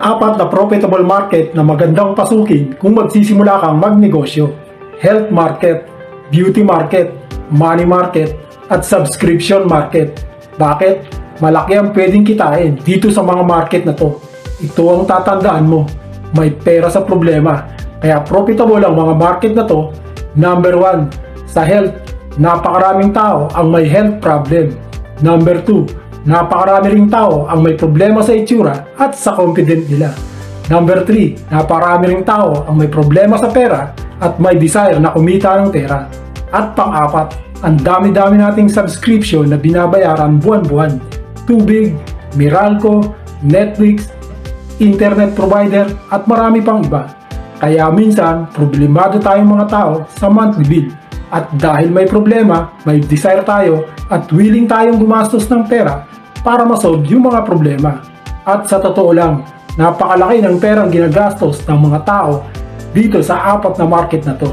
Apat na profitable market na magandang pasukin kung magsisimula kang magnegosyo. Health market, beauty market, money market, at subscription market. Bakit? Malaki ang pwedeng kitain dito sa mga market na to. Ito ang tatandaan mo. May pera sa problema. Kaya profitable ang mga market na to. Number 1, sa health, napakaraming tao ang may health problem. Number 2, napakarami ring tao ang may problema sa itsura at sa confident nila. Number 3, napakarami ring tao ang may problema sa pera at may desire na kumita ng pera. At pang-apat, ang dami-dami nating subscription na binabayaran buwan-buwan. Tubig, Meralco, Netflix, internet provider at marami pang iba. Kaya minsan, problemado tayong mga tao sa monthly bill. At dahil may problema, may desire tayo at willing tayong gumastos ng pera para masolve yung mga problema. At sa totoo lang, napakalaki ng perang ginagastos ng mga tao dito sa apat na market na to.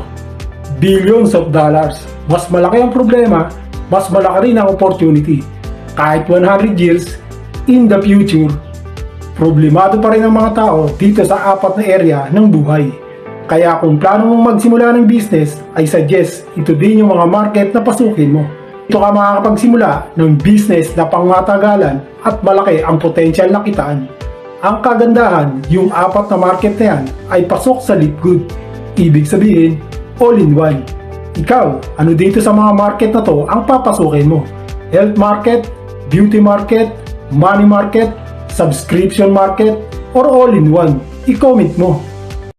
Billions of dollars. Mas malaki ang problema, mas malaki rin ang opportunity. Kahit 100 years in the future, problemado pa rin ang mga tao dito sa apat na area ng buhay. Kaya kung plano mong magsimula ng business, I suggest ito din yung mga market na pasukin mo. Ito ka makakapagsimula ng business na pangmatagalan at malaki ang potensyal na kitaan. Ang kagandahan, yung apat na market na yan ay pasok sa Leap Good. Ibig sabihin, all in one. Ikaw, ano dito sa mga market na to ang papasukin mo? Health market, beauty market, money market, subscription market, or all in one? I-comment mo.